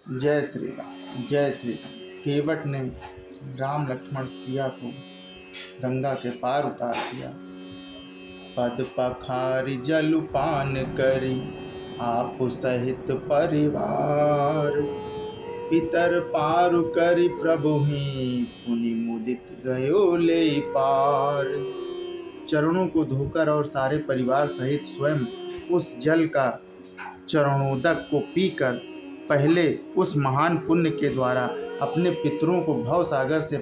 जय श्री राम, जय श्री राम। केवट ने राम लक्ष्मण सिया को गंगा के पार उतार दिया। पद पखारी जलपान करी आप सहित परिवार, पितर पारु करी प्रभु ही पुनि मुदित गयो ले पार। चरणों को धोकर और सारे परिवार सहित स्वयं उस जल का चरणोदक को पीकर पहले उस महान पुण्य के द्वारा अपने पितरों को भव सागर से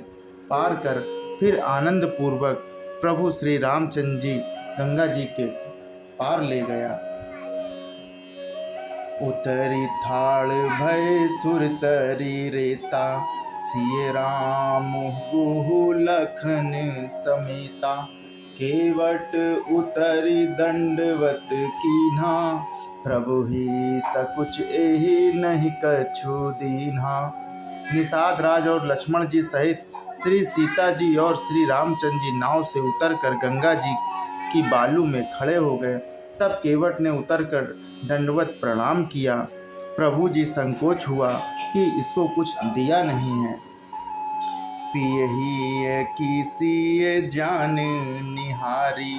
पार कर फिर आनंद पूर्वक प्रभु श्री रामचंद्र जी गंगा जी के पार ले गया। उतरी थाल भय सुरसरी रेता, सिय राम गुहु लखन समेता। केवट उतरी दंडवत कीन्हा, प्रभु ही सकुच एहि नहीं कछु दीन्हा। निषाद राज और लक्ष्मण जी सहित श्री सीता जी और श्री रामचंद्र जी नाव से उतरकर गंगा जी की बालू में खड़े हो गए। तब केवट ने उतरकर दंडवत प्रणाम किया। प्रभु जी संकोच हुआ कि इसको कुछ दिया नहीं है। पियहि किसिय जान निहारी,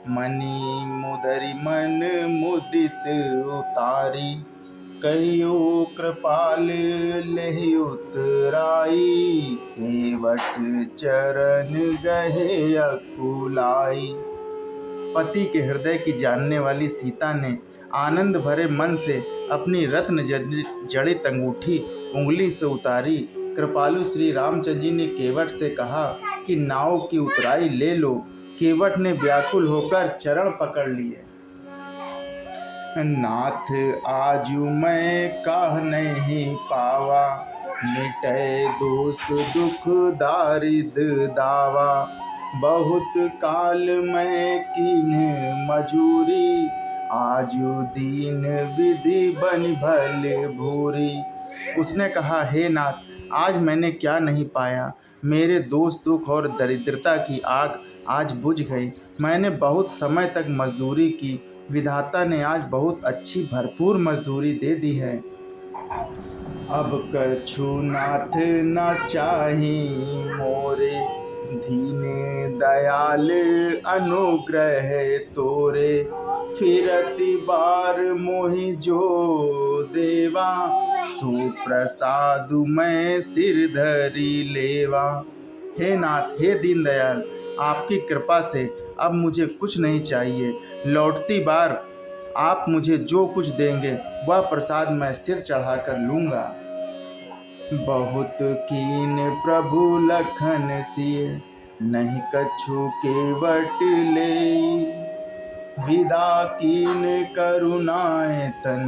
मनि मुदरि मन मुदित उतारी। कहियो कृपाल लेहि उतराई, केवट चरण गहे अकुलाई। पति के हृदय की जानने वाली सीता ने आनंद भरे मन से अपनी रत्न जड़ित अंगूठी उंगली से उतारी। कृपालु श्री रामचंद्र जी ने केवट से कहा कि नाव की उतराई ले लो। केवट ने व्याकुल होकर चरण पकड़ लिए। नाथ आजू मैं काह नहीं पावा, मिटै दोष दुख दारिद दावा। बहुत काल मैं कीन मजूरी, आजू दीन विधि बन भल भूरी। उसने कहा, हे नाथ, आज मैंने क्या नहीं पाया। मेरे दोष दुख और दरिद्रता की आग आज बुझ गई। मैंने बहुत समय तक मजदूरी की, विधाता ने आज बहुत अच्छी भरपूर मजदूरी दे दी है। अब कछु नाथ न चाही मोरे, दीने दयाल अनुग्रह तोरे। फिरति बार मोहि जो देवा, सुप्रसादु मैं सिर धरी लेवा। हे नाथ, हे दीनदयाल, आपकी कृपा से अब मुझे कुछ नहीं चाहिए। लौटती बार आप मुझे जो कुछ देंगे वह प्रसाद मैं सिर चढ़ाकर लूँगा। बहुत कीन प्रभु लखन सिय, नहीं कछु केवट ले। विदा कीन करुणाए तन,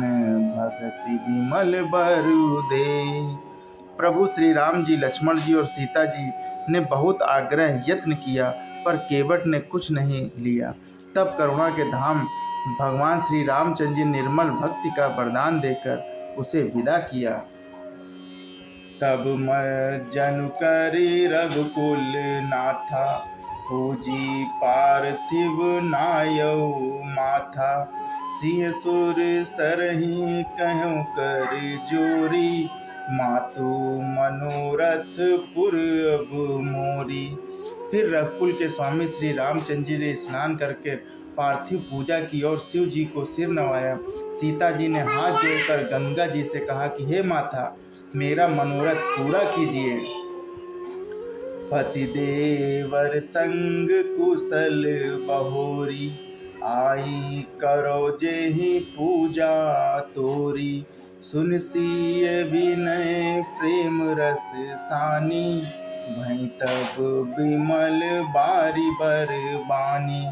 भगति विमल बरु दे। प्रभु श्री राम जी, लक्ष्मण जी और सीता जी ने बहुत आग्रह यत्न किया, पर केवट ने कुछ नहीं लिया। तब करुणा के धाम भगवान श्री रामचंद्र जी निर्मल भक्ति का वरदान देकर उसे विदा किया। तब मैं जनु करी रघुकुल नाथा, पूजी पार्थिव नायौ माथा। सिय सुर सरहि कहूँ कर जोरी, मातु मनोरथ पुर अब मोरी। फिर रघुकुल के स्वामी श्री रामचंद्र जी ने स्नान करके पार्थिव पूजा की और शिव जी को सिर नवाया। सीता जी ने हाथ जोड़कर गंगा जी से कहा कि हे माता, मेरा मनोरथ पूरा कीजिए। पति देवर संग कुशल बहोरी, आई करो जेहि पूजा तोरी। सुन सिय विनय प्रेम रस सानी, भई तब विमल बारी बर बानी।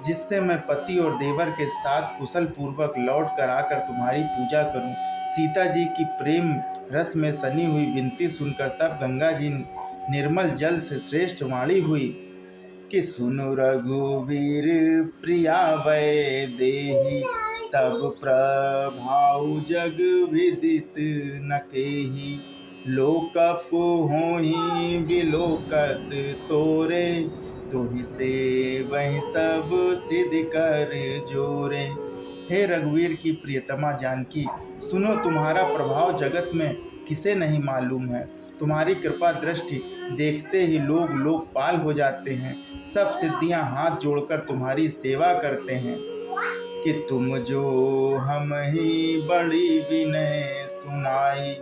जिससे मैं पति और देवर के साथ कुशल पूर्वक लौट कर आकर तुम्हारी पूजा करूं। सीता जी की प्रेम रस में सनी हुई विनती सुनकर तब गंगा जी निर्मल जल से श्रेष्ठ वाणी हुई कि सुनु रघुवीर प्रिया वै देहि, तब प्रभाउ जग विदित न केहि। लोकप होहि विलोकत तोरे, तुहि से वही सब सिद्ध कर जोरे। हे रघुवीर की प्रियतमा जानकी, सुनो, तुम्हारा प्रभाव जगत में किसे नहीं मालूम है। तुम्हारी कृपा दृष्टि देखते ही लोग लोकपाल हो जाते हैं। सब सिद्धियां हाथ जोड़कर तुम्हारी सेवा करते हैं कि तुम जो हम ही बड़ी विनय सुनाई,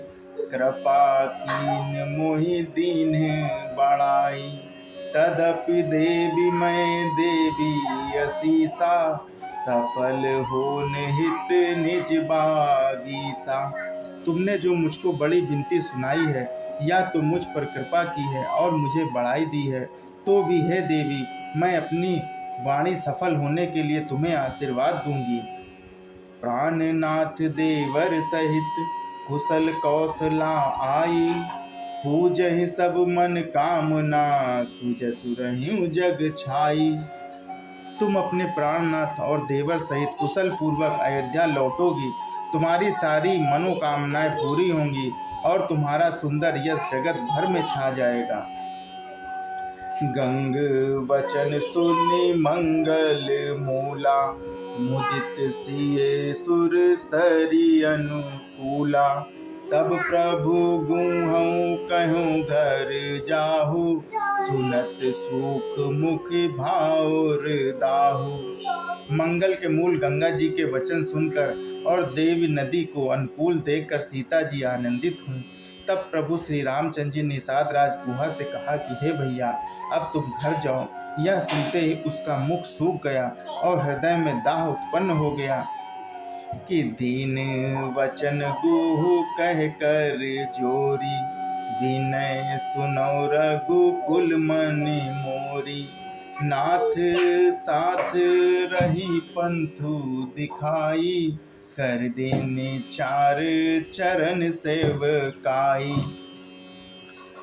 कृपा कीन मोहि दीन बड़ाई। तदपि देवी मैं देवी असीसा, सफल होन हित निज बागीसा। तुमने जो मुझको बड़ी विनती सुनाई है, या तो मुझ पर कृपा की है और मुझे बढ़ाई दी है, तो भी हे देवी, मैं अपनी वाणी सफल होने के लिए तुम्हें आशीर्वाद दूंगी। प्राणनाथ देवर सहित कुशल कौशला आई, पूजहि सब मन कामना, सुजसु रहिं जग छाई। तुम अपने प्राणनाथ और देवर सहित कुशल पूर्वक अयोध्या लौटोगी। तुम्हारी सारी मनोकामनाएं पूरी होंगी और तुम्हारा सुंदर यश जगत भर में छा जाएगा। गंग वचन सुनि मंगल मूला, मुदित सिए सुर सरी अनुकूला। तब प्रभु गुहूँ कहूँ घर जाहु, सुनत सुख मुख भावर दाहु। मंगल के मूल गंगा जी के वचन सुनकर और देवी नदी को अनुकूल देखकर सीता जी आनंदित हुई। तब प्रभु श्री रामचंद्र जी निषाद राज गुहा से कहा कि हे भैया, अब तुम घर जाओ। यह सुनते ही उसका मुख सूख गया और हृदय में दाह उत्पन्न हो गया कि दीन वचन गुहु कह कर जोरी, विनय सुनो रघुकुल मन मोरी। नाथ साथ रही पंथु दिखाई, कर देने चार चरण सेवकाई।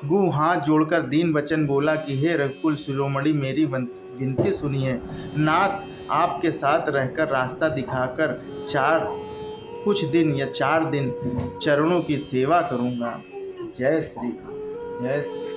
गु हाथ जोड़कर दीन वचन बोला कि हे रघुकुल शिरोमणि, मेरी विनती सुनिए। नाथ आपके साथ रहकर रास्ता दिखाकर कुछ दिन या 4 दिन चरणों की सेवा करूंगा। जय श्री राम, जय श्री।